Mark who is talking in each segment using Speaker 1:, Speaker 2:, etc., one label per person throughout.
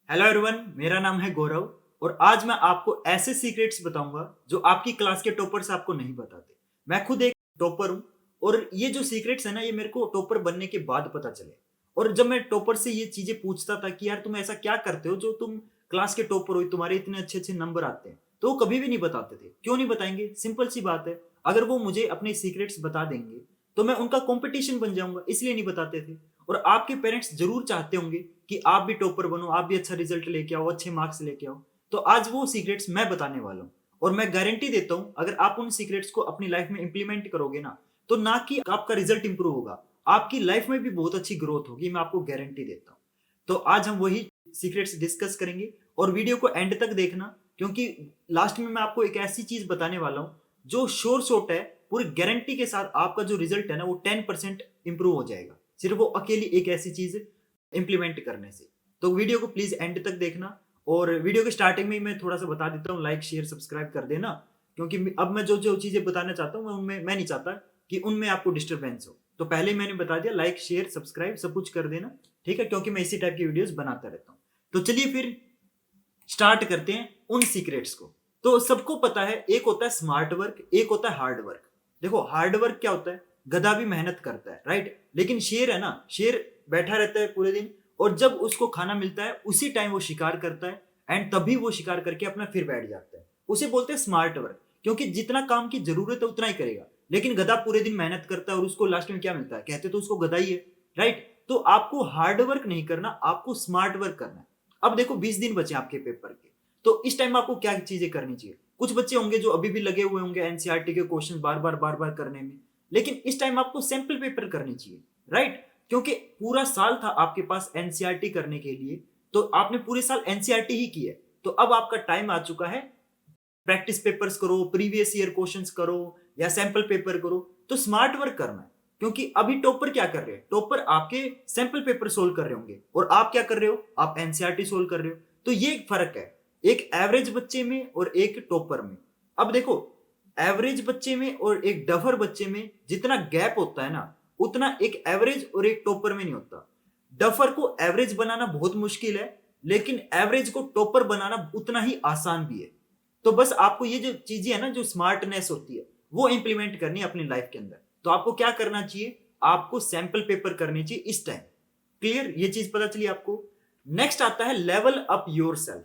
Speaker 1: Hello everyone, मेरा नाम है गौरव और आज मैं आपको ऐसे सीक्रेट्स बताऊंगा जो आपकी क्लास के टॉपर्स आपको नहीं बताते। मैं खुद एक टॉपर हूं और ये जो सीक्रेट्स है ना, ये मेरे को टॉपर बनने के बाद पता चले। और जब मैं टॉपर से ये चीजें पूछता था कि यार तुम ऐसा क्या करते हो जो तुम क्लास के टॉपर हो, तुम्हारे इतने अच्छे अच्छे नंबर आते हैं, तो वो कभी भी नहीं बताते थे। क्यों नहीं बताएंगे? सिंपल सी बात है, अगर वो मुझे अपने सीक्रेट्स बता देंगे तो मैं उनका कॉम्पिटिशन बन जाऊंगा, इसलिए नहीं बताते थे। और आपके पेरेंट्स जरूर चाहते होंगे कि आप भी टॉपर बनो, आप भी अच्छा रिजल्ट लेके आओ, अच्छे मार्क्स लेके आओ। तो आज वो सीक्रेट्स मैं बताने वाला हूँ और मैं गारंटी देता हूँ अगर आप उन सीक्रेट्स को अपनी लाइफ में इंप्लीमेंट करोगे ना, तो ना कि आपका रिजल्ट इंप्रूव होगा, आपकी लाइफ में भी बहुत अच्छी ग्रोथ होगी। मैं आपको गारंटी देता हूँ। तो आज हम वही सीक्रेट्स डिस्कस करेंगे और वीडियो को एंड तक देखना, क्योंकि लास्ट में मैं आपको एक ऐसी चीज बताने वाला हूँ जो श्योर शॉट है, पूरी गारंटी के साथ आपका जो रिजल्ट है ना वो 10% इंप्रूव हो जाएगा, सिर्फ वो अकेली एक ऐसी चीज इंप्लीमेंट करने से। तो वीडियो को प्लीज एंड तक देखना। और वीडियो के स्टार्टिंग में ही मैं थोड़ा सा बता देता हूँ, लाइक शेयर सब्सक्राइब कर देना, क्योंकि अब मैं जो जो चीजें बताना चाहता हूँ उनमें मैं नहीं चाहता कि उनमें आपको डिस्टरबेंस हो। तो पहले ही मैंने बता दिया, लाइक शेयर सब्सक्राइब सब कुछ कर देना, ठीक है? क्योंकि मैं इसी टाइप की वीडियोस बनाता रहता हूँ। तो चलिए फिर स्टार्ट करते हैं उन सीक्रेट्स को। तो सबको पता है, एक होता है स्मार्ट वर्क, एक होता है हार्ड वर्क। देखो हार्ड वर्क क्या होता है? गधा भी मेहनत करता है, राइट? लेकिन शेर है ना, शेर बैठा रहता है पूरे दिन और जब उसको खाना मिलता है उसी टाइम वो शिकार करता है एंड तभी वो शिकार करके अपना फिर बैठ जाता है। उसे बोलते हैं स्मार्ट वर्क, क्योंकि जितना काम की जरूरत है उतना ही करेगा। लेकिन गधा पूरे दिन मेहनत करता है और उसको लास्ट में क्या मिलता है? कहते तो उसको गधा ही है, राइट? तो आपको हार्ड वर्क नहीं करना, आपको स्मार्ट वर्क करना है। अब देखो 20 दिन बचे आपके पेपर के, तो इस टाइम आपको क्या चीजें करनी चाहिए? कुछ बच्चे होंगे जो अभी भी लगे हुए होंगे एनसीईआरटी के क्वेश्चन बार बार करने में, लेकिन इस टाइम आपको सैंपल पेपर करनी चाहिए, राइट? क्योंकि पूरा साल था आपके पास एनसीईआरटी करने के लिए, तो आपने पूरे साल एनसीईआरटी ही की है। तो अब आपका टाइम आ चुका है, प्रैक्टिस पेपर्स करो, प्रीवियस ईयर क्वेश्चंस करो या सैंपल पेपर करो। तो स्मार्ट वर्क करना है, क्योंकि अभी टॉपर क्या कर रहे हैं? टॉपर आपके सैंपल पेपर सोल्व कर रहे होंगे और आप क्या कर रहे हो? आप एनसीईआरटी सोल्व कर रहे हो। तो ये एक फर्क है, एक एवरेज बच्चे में और एक टॉपर में। अब देखो, एवरेज बच्चे में और एक डफर बच्चे में जितना गैप होता है ना, उतना एक एवरेज और एक टॉपर में नहीं होता। डफर को एवरेज बनाना बहुत मुश्किल है, लेकिन एवरेज को टॉपर बनाना उतना ही आसान भी है। तो बस आपको ये जो चीजें है ना, जो स्मार्टनेस होती है, वो इंप्लीमेंट करनी है अपनी लाइफ के अंदर। तो आपको क्या करना चाहिए? आपको सैंपल पेपर करने चाहिए इस टाइम। क्लियर? ये चीज पता चली आपको? नेक्स्ट आता है लेवल अप योर सेल्फ।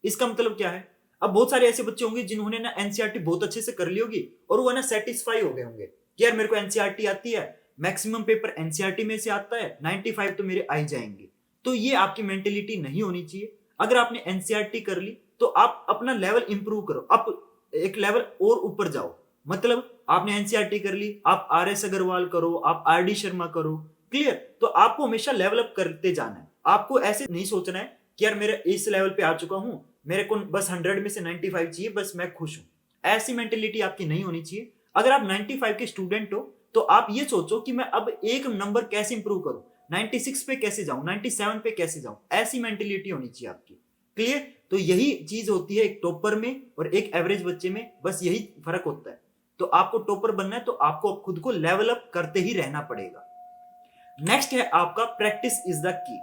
Speaker 1: इसका मतलब क्या है? अब बहुत सारे ऐसे बच्चे होंगे जिन्होंने ना एनसीईआरटी बहुत अच्छे से कर ली होगी और वो ना सेटिस्फाई हो गए होंगे कि यार मेरे को एनसीईआरटी आती है, मैक्सिमम पेपर एनसीईआरटी में से आता है, 95 तो मेरे आ ही जाएंगे। तो ये आपकी मेंटेलिटी नहीं होनी चाहिए। अगर आपने एनसीईआरटी कर ली तो आप अपना लेवल इंप्रूव करो, आप एक लेवल और ऊपर जाओ। मतलब आपने एनसीईआरटी कर ली, आप आर एस अग्रवाल करो, आप आर डी शर्मा करो। क्लियर? तो आपको हमेशा लेवल अप करते जाना है। आपको ऐसे नहीं सोचना है कि यार मेरे इस लेवल पे आ चुका हूं, मेरे को बस 100 में से 95 चाहिए, बस मैं खुश हूं। ऐसी मेंटेलिटी आपकी नहीं होनी चाहिए। अगर आप 95 के स्टूडेंट हो तो आप ये सोचो कि मैं अब एक नंबर कैसे इंप्रूव करूं, 96 पे कैसे जाऊं, 97 पे कैसे जाऊं। ऐसी मेंटेलिटी होनी चाहिए आपकी। क्लियर? तो यही चीज होती है एक टॉपर में और एक एवरेज बच्चे में, बस यही फर्क होता है। तो आपको टॉपर बनना है तो आपको खुद को लेवल अप करते ही रहना पड़ेगा। नेक्स्ट है आपका प्रैक्टिस इज द की।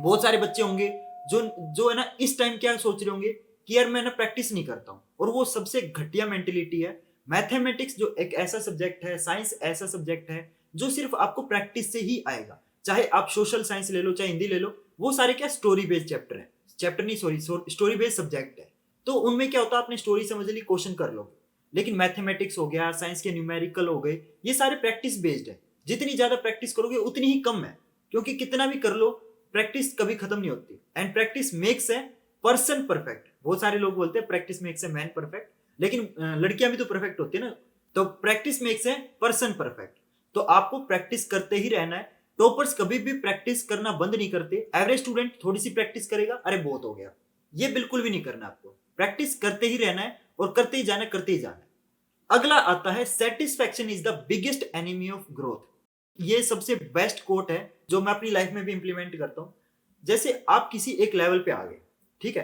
Speaker 1: बहुत सारे बच्चे होंगे जो जो है ना इस टाइम क्या सोच रहे होंगे कि यार मैं ना प्रैक्टिस नहीं करता हूं, और वो सबसे घटिया मेंटेलिटी है। मैथमेटिक्स जो एक ऐसा सब्जेक्ट है, साइंस ऐसा सब्जेक्ट है जो सिर्फ आपको प्रैक्टिस से ही आएगा। चाहे आप सोशल साइंस ले लो, चाहे हिंदी ले लो, वो सारे क्या स्टोरी बेस्ड चैप्टर है, चैप्टर नहीं सॉरी, स्टोरी बेस्ड सब्जेक्ट है। तो उनमें क्या होता है, आपने स्टोरी समझ ली, क्वेश्चन कर लो। लेकिन मैथमेटिक्स हो गया, साइंस के न्यूमेरिकल हो गए, ये सारे प्रैक्टिस बेस्ड है। जितनी ज्यादा प्रैक्टिस करोगे उतनी ही कम है, क्योंकि कितना भी कर लो प्रैक्टिस कभी खत्म नहीं होती। And practice makes a person perfect. बहुत सारे लोग बोलते हैं practice makes a man perfect, लेकिन लड़कियां भी तो परफेक्ट होती है ना। तो practice makes a person perfect. तो आपको प्रैक्टिस करते ही रहना है। टॉपर्स कभी भी प्रैक्टिस करना बंद नहीं करते। एवरेज स्टूडेंट थोड़ी सी प्रैक्टिस करेगा, अरे बहुत हो गया, ये बिल्कुल भी नहीं करना। आपको प्रैक्टिस करते ही रहना है और करते ही जाना, करते ही जाना है। अगला आता है satisfaction is the biggest enemy of growth. ये सबसे बेस्ट कोट है जो मैं अपनी लाइफ में भी इंप्लीमेंट करता हूं। जैसे आप किसी एक लेवल पे आ गए, ठीक है,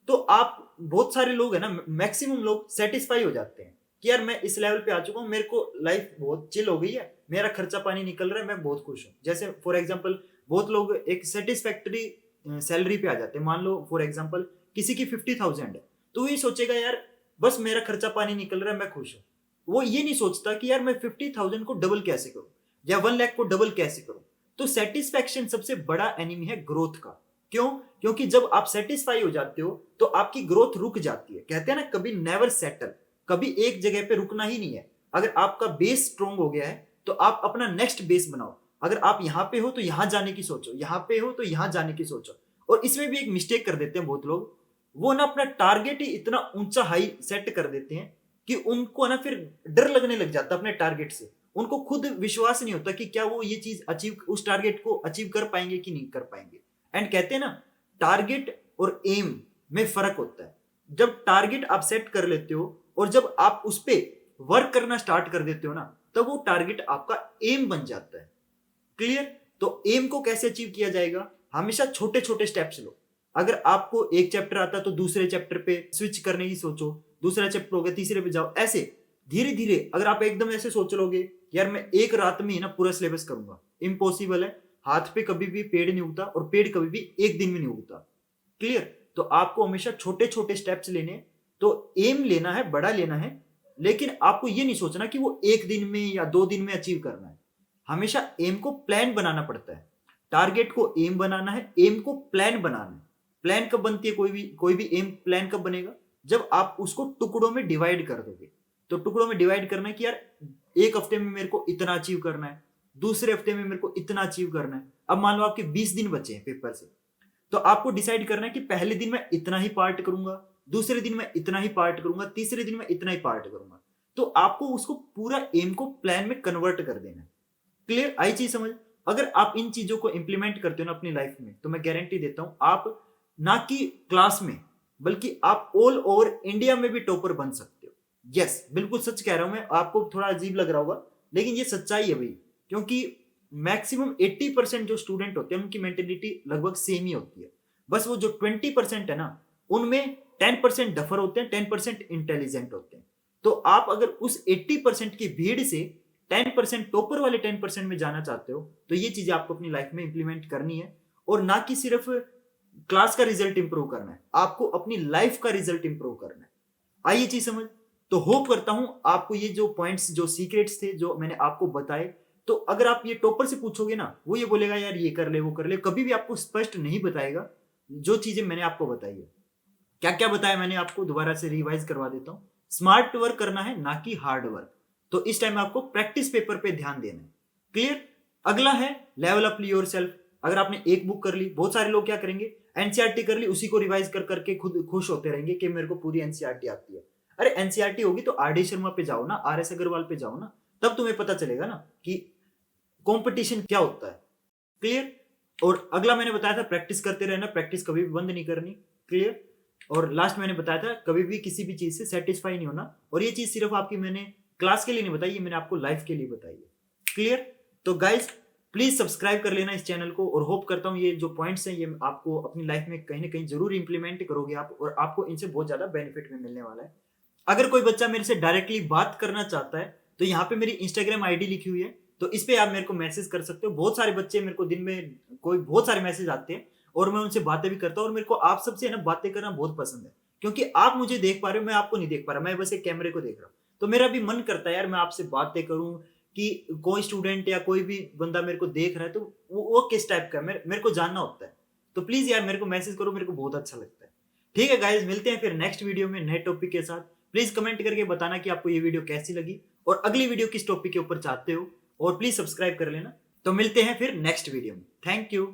Speaker 1: तो आप बहुत सारे लोग है ना, मैक्सिमम लोग सेटिस्फाई हो जाते हैं कि यार मैं इस लेवल पे आ चुका हूं, मेरे को लाइफ बहुत चिल हो गई है, मेरा खर्चा पानी निकल रहा है, मैं बहुत खुश हूं। जैसे फॉर एग्जांपल बहुत लोग एक सेटिस्फैक्टरी सैलरी पे आ जाते हैं, मान लो फॉर एग्जांपल किसी की 50,000 है, तो वो ये सोचेगा यार बस मेरा खर्चा पानी निकल रहा है, मैं खुश हूँ। वो ये नहीं सोचता कि यार मैं 50,000 को डबल कैसे करूं या 1 लाख को डबल कैसे करूं। तो सेटिस्फैक्शन सबसे बड़ा एनिमी है ग्रोथ का। क्यों? क्योंकि जब आप सेटिस्फाई हो जाते हो तो आपकी ग्रोथ रुक जाती है। कहते हैं ना, कभी नेवर सेटल, कभी एक जगह पे रुकना ही नहीं है। अगर आपका बेस स्ट्रोंग हो गया है तो आप अपना नेक्स्ट बेस बनाओ। अगर आप यहाँ पे हो तो यहाँ जाने की सोचो, यहाँ पे हो तो यहाँ जाने की सोचो। और इसमें भी एक मिस्टेक कर देते हैं बहुत लोग, वो ना अपना टारगेट ही इतना ऊंचा हाई सेट कर देते हैं कि उनको ना फिर डर लगने लग जाता है अपने टारगेट से। उनको खुद विश्वास नहीं होता कि क्या वो ये चीज अचीव, उस टारगेट को अचीव कर पाएंगे कि नहीं कर पाएंगे। एंड कहते हैं ना, टारगेट और एम में फर्क होता है। जब टारगेट आप सेट कर लेते हो और जब आप उस पर वर्क करना स्टार्ट कर देते हो ना, तब वो टारगेट आपका एम बन जाता है। क्लियर? तो एम को कैसे अचीव किया जाएगा? हमेशा छोटे छोटे स्टेप्स लो। अगर आपको एक चैप्टर आता है तो दूसरे चैप्टर पे स्विच करने की सोचो, दूसरा चैप्टर हो गया तीसरे पे जाओ, ऐसे धीरे धीरे। अगर आप एकदम ऐसे सोच लोगे यार मैं एक रात में ही ना पूरा सिलेबस करूंगा, इम्पॉसिबल है। हाथ पे कभी भी पेड़ नहीं उगता और पेड़ कभी भी एक दिन में नहीं उगता। क्लियर? तो आपको हमेशा छोटे छोटे स्टेप्स लेने, तो एम लेना है, बड़ा लेना है, लेकिन आपको ये नहीं सोचना कि वो एक दिन में या 2 दिन में अचीव करना है। हमेशा एम को प्लान बनाना पड़ता है। टारगेट को एम बनाना है, एम को प्लान बनाना है। प्लान कब बनती है? कोई भी एम प्लान कब बनेगा? जब आप उसको टुकड़ों में डिवाइड कर दोगे। तो टुकड़ों में डिवाइड करना है कि यार एक हफ्ते में मेरे को इतना अचीव करना है, दूसरे हफ्ते में मेरे को इतना अचीव करना है। अब मान लो आपके 20 दिन बचे हैं पेपर से, तो आपको डिसाइड करना है कि पहले दिन मैं इतना ही पार्ट करूंगा, दूसरे दिन मैं इतना ही पार्ट करूंगा, तीसरे दिन मैं इतना ही पार्ट करूंगा। तो आपको उसको पूरा एम को प्लान में कन्वर्ट कर देना है। क्लियर? आई चीज समझ? अगर आप इन चीजों को इंप्लीमेंट करते हो ना अपनी लाइफ में, तो मैं गारंटी देता हूं आप ना कि क्लास में बल्कि आप ऑल ओवर इंडिया में भी टॉपर बन सकते हो। यस, बिल्कुल सच कह रहा हूं मैं। आपको थोड़ा अजीब लग रहा होगा लेकिन ये सच्चाई है भाई। क्योंकि मैक्सिमम 80% जो स्टूडेंट होते हैं उनकी मेंटेलिटी लगभग सेम ही होती है। बस वो जो 20% है ना, उनमें 10% डफर होते हैं, 10% इंटेलिजेंट होते हैं। तो आप अगर उस 80% की भीड़ से 10% टॉपर वाले 10% में जाना चाहते हो, तो ये चीजें आपको अपनी लाइफ में इंप्लीमेंट करनी है। और ना कि सिर्फ क्लास का रिजल्ट इंप्रूव करना है, आपको अपनी लाइफ का रिजल्ट इंप्रूव करना है। आइए चीज समझ। तो होप करता हूं आपको ये जो पॉइंट्स, जो सीक्रेट्स थे जो मैंने आपको बताए, तो अगर आप ये टॉपर से पूछोगे ना, वो ये बोलेगा यार ये कर ले वो कर ले, कभी भी आपको स्पष्ट नहीं बताएगा जो चीजें मैंने आपको बताई है। क्या क्या बताया मैंने आपको, दोबारा से रिवाइज करवा देता हूं। स्मार्ट वर्क करना है ना कि हार्ड वर्क। तो इस टाइम आपको प्रैक्टिस पेपर पे ध्यान देना है। क्लियर? अगला है लेवल अप योर सेल्फ। अगर आपने एक बुक कर ली, बहुत सारे लोग क्या करेंगे, एनसीईआरटी कर ली, उसी को रिवाइज कर करके खुद खुश होते रहेंगे कि मेरे को पूरी एनसीईआरटी आती है। अरे एनसीईआरटी होगी तो आर डी शर्मा पे जाओ ना, आर एस अग्रवाल पे जाओ ना, तब तुम्हें पता चलेगा ना कि कंपटीशन क्या होता है। क्लियर? और अगला मैंने बताया था प्रैक्टिस करते रहना, प्रैक्टिस कभी भी बंद नहीं करनी। क्लियर? और लास्ट मैंने बताया था कभी भी किसी भी चीज से सेटिस्फाई नहीं होना। और ये चीज सिर्फ आपकी मैंने क्लास के लिए नहीं बताई, ये मैंने आपको लाइफ के लिए बताई है। क्लियर? तो गाइज प्लीज सब्सक्राइब कर लेना इस चैनल को, और होप करता हूँ ये जो पॉइंट्स हैं ये आपको अपनी लाइफ में कहीं ना कहीं जरूर इंप्लीमेंट करोगे आप, और आपको इनसे बहुत ज्यादा बेनिफिट भी मिलने वाला है। अगर कोई बच्चा मेरे से डायरेक्टली बात करना चाहता है तो यहाँ पे मेरी इंस्टाग्राम आईडी लिखी हुई है, तो इस पे आप मेरे को मैसेज कर सकते हो। बहुत सारे बच्चे मेरे को दिन में बहुत सारे मैसेज आते हैं और मैं उनसे बातें भी करता हूँ। और मेरे को आप सबसे ना बातें करना बहुत पसंद है, क्योंकि आप मुझे देख पा रहे हो, मैं आपको नहीं देख पा रहा, मैं बस एक कैमरे को देख रहा हूँ। तो मेरा भी मन करता है यार मैं आपसे बातें करूं, कि कोई स्टूडेंट या कोई भी बंदा मेरे को देख रहा है तो वो किस टाइप का है, मेरे को जानना होता है। तो प्लीज यार मेरे को मैसेज करो, मेरे को बहुत अच्छा लगता है। ठीक है गाइज, मिलते हैं फिर नेक्स्ट वीडियो में नए टॉपिक के साथ। प्लीज कमेंट करके बताना कि आपको ये वीडियो कैसी लगी और अगली वीडियो किस टॉपिक के ऊपर चाहते हो, और प्लीज सब्सक्राइब कर लेना। तो मिलते हैं फिर नेक्स्ट वीडियो में। Thank you.